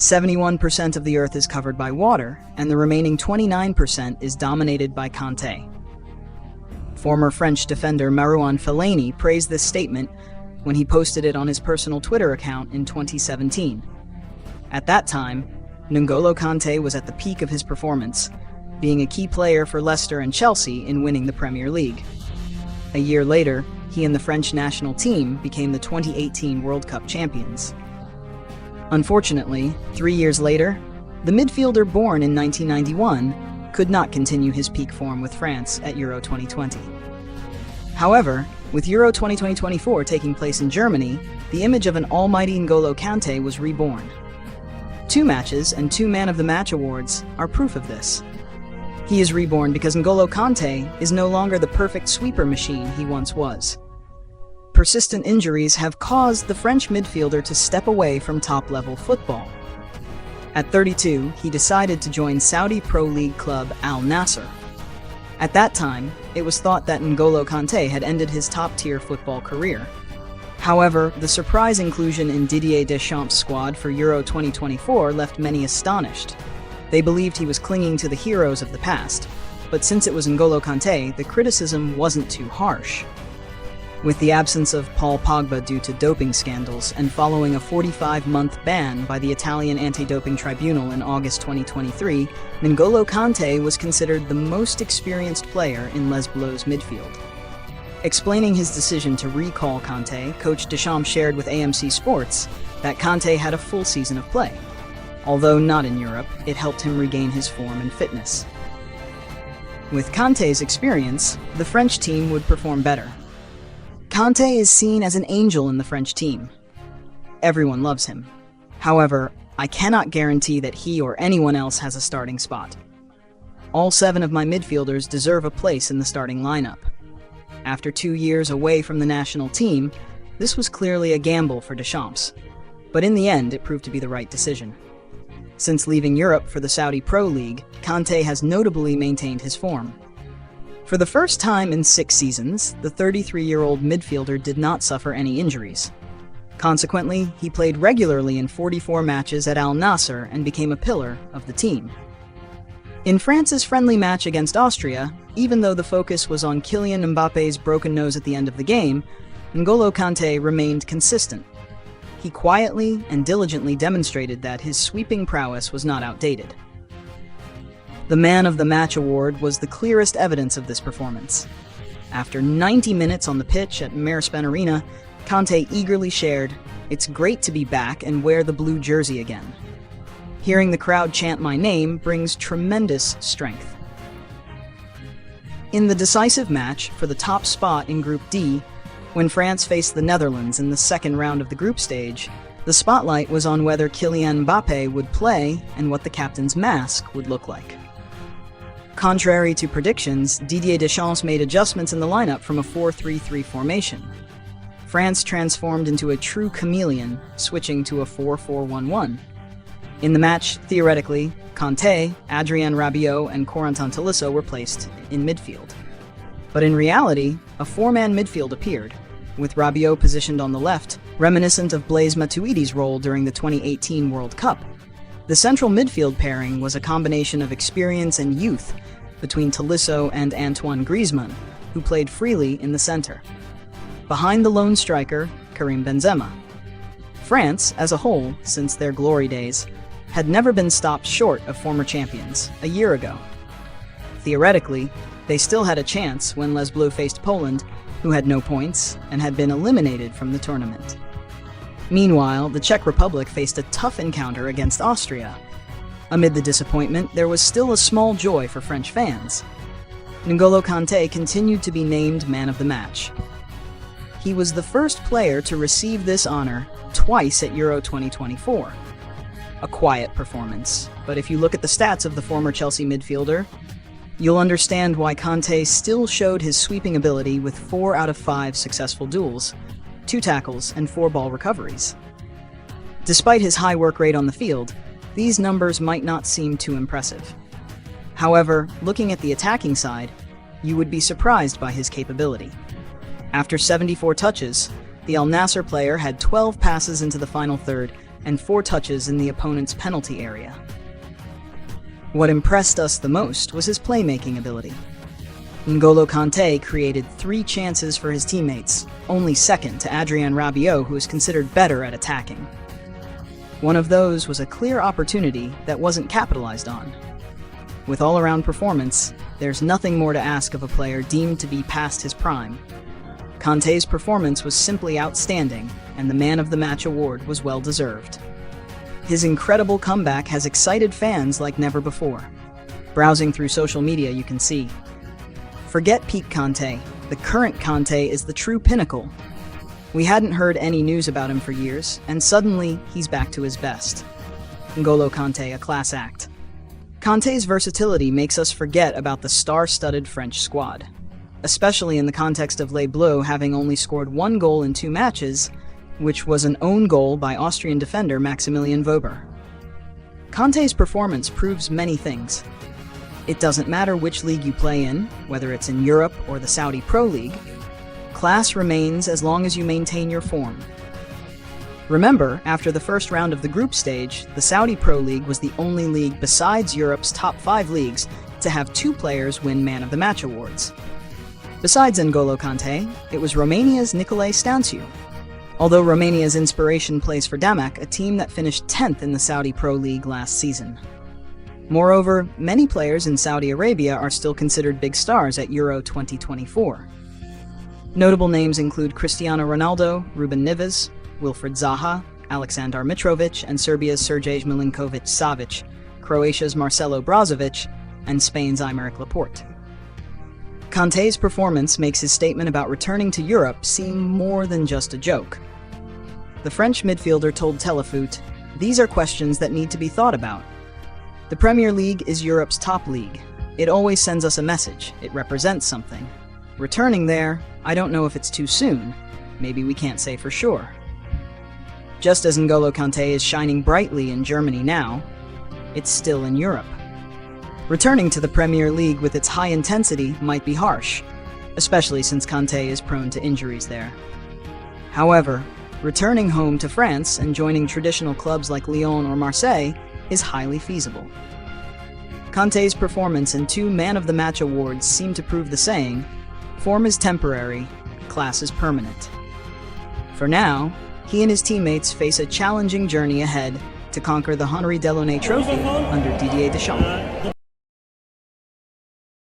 71% of the Earth is covered by water, and the remaining 29% is dominated by Kante. Former French defender Marouane Fellaini praised this statement when he posted it on his personal Twitter account in 2017. At that time, N'Golo Kante was at the peak of his performance, being a key player for Leicester and Chelsea in winning the Premier League. A year later, he and the French national team became the 2018 World Cup champions. Unfortunately, 3 years later, the midfielder born in 1991 could not continue his peak form with France at Euro 2020. However, with Euro 2024 taking place in Germany, the image of an almighty N'Golo Kante was reborn. 2 matches and 2 Man of the Match awards are proof of this. He is reborn because N'Golo Kante is no longer the perfect sweeper machine he once was. Persistent injuries have caused the French midfielder to step away from top-level football. At 32, he decided to join Saudi Pro League club Al Nassr. At that time, it was thought that N'Golo Kante had ended his top-tier football career. However, the surprise inclusion in Didier Deschamps' squad for Euro 2024 left many astonished. They believed he was clinging to the heroes of the past, but since it was N'Golo Kante, the criticism wasn't too harsh. With the absence of Paul Pogba due to doping scandals and following a 45-month ban by the Italian Anti-Doping Tribunal in August 2023, N'Golo Kante was considered the most experienced player in Les Bleus' midfield. Explaining his decision to recall Kante, Coach Deschamps shared with AMC Sports that Kante had a full season of play. Although not in Europe, it helped him regain his form and fitness. With Kante's experience, the French team would perform better. Kante is seen as an angel in the French team. Everyone loves him. However, I cannot guarantee that he or anyone else has a starting spot. All 7 of my midfielders deserve a place in the starting lineup. After 2 years away from the national team, this was clearly a gamble for Deschamps. But in the end, it proved to be the right decision. Since leaving Europe for the Saudi Pro League, Kante has notably maintained his form. For the first time in 6 seasons, the 33-year-old midfielder did not suffer any injuries. Consequently, he played regularly in 44 matches at Al Nassr and became a pillar of the team. In France's friendly match against Austria, even though the focus was on Kylian Mbappe's broken nose at the end of the game, N'Golo Kante remained consistent. He quietly and diligently demonstrated that his sweeping prowess was not outdated. The Man of the Match award was the clearest evidence of this performance. After 90 minutes on the pitch at Mercedes Arena, Kante eagerly shared, "It's great to be back and wear the blue jersey again." Hearing the crowd chant my name brings tremendous strength. In the decisive match for the top spot in Group D, when France faced the Netherlands in the second round of the group stage, the spotlight was on whether Kylian Mbappe would play and what the captain's mask would look like. Contrary to predictions, Didier Deschamps made adjustments in the lineup from a 4-3-3 formation. France transformed into a true chameleon, switching to a 4-4-1-1. In the match, theoretically, Kante, Adrien Rabiot, and Corentin Tolisso were placed in midfield. But in reality, a 4-man midfield appeared, with Rabiot positioned on the left, reminiscent of Blaise Matuidi's role during the 2018 World Cup. The central midfield pairing was a combination of experience and youth between Tolisso and Antoine Griezmann, who played freely in the center. Behind the lone striker, Karim Benzema. France, as a whole, since their glory days, had never been stopped short of former champions a year ago. Theoretically, they still had a chance when Les Bleus faced Poland, who had no points and had been eliminated from the tournament. Meanwhile, the Czech Republic faced a tough encounter against Austria. Amid the disappointment, there was still a small joy for French fans. N'Golo Kante continued to be named Man of the Match. He was the first player to receive this honor twice at Euro 2024. A quiet performance, but if you look at the stats of the former Chelsea midfielder, you'll understand why Kante still showed his sweeping ability with 4 out of 5 successful duels, 2 tackles, and 4 ball recoveries. Despite his high work rate on the field, these numbers might not seem too impressive. However, looking at the attacking side, you would be surprised by his capability. After 74 touches, the Al Nassr player had 12 passes into the final third and 4 touches in the opponent's penalty area. What impressed us the most was his playmaking ability. N'Golo Kante created 3 chances for his teammates, only second to Adrien Rabiot, who is considered better at attacking. One of those was a clear opportunity that wasn't capitalized on. With all-around performance, there's nothing more to ask of a player deemed to be past his prime. Kante's performance was simply outstanding, and the Man of the Match award was well-deserved. His incredible comeback has excited fans like never before. Browsing through social media, you can see, "Forget peak Kante. The current Kante is the true pinnacle. We hadn't heard any news about him for years, and suddenly he's back to his best. N'Golo Kante, a class act." Kante's versatility makes us forget about the star-studded French squad, especially in the context of Les Bleus having only scored 1 goal in 2 matches, which was an own goal by Austrian defender Maximilian Wöber. Kante's performance proves many things. It doesn't matter which league you play in, whether it's in Europe or the Saudi Pro League, class remains as long as you maintain your form. Remember, after the first round of the group stage, the Saudi Pro League was the only league besides Europe's top 5 leagues to have 2 players win Man of the Match awards. Besides N'Golo Kante, it was Romania's Nicolae Stanciu. Although Romania's inspiration plays for Damac, a team that finished 10th in the Saudi Pro League last season. Moreover, many players in Saudi Arabia are still considered big stars at Euro 2024. Notable names include Cristiano Ronaldo, Ruben Neves, Wilfried Zaha, Aleksandar Mitrovic, and Serbia's Sergej Milinkovic-Savic, Croatia's Marcelo Brozovic, and Spain's Aymeric Laporte. Kante's performance makes his statement about returning to Europe seem more than just a joke. The French midfielder told Telefoot, "These are questions that need to be thought about. The Premier League is Europe's top league. It always sends us a message. It represents something. Returning there, I don't know if it's too soon. Maybe we can't say for sure." Just as N'Golo Kante is shining brightly in Germany now, it's still in Europe. Returning to the Premier League with its high intensity might be harsh, especially since Kante is prone to injuries there. However, returning home to France and joining traditional clubs like Lyon or Marseille is highly feasible. Kante's performance and 2 Man of the Match awards seem to prove the saying, "Form is temporary, class is permanent." For now, he and his teammates face a challenging journey ahead to conquer the Henri Delaunay Trophy under Didier Deschamps.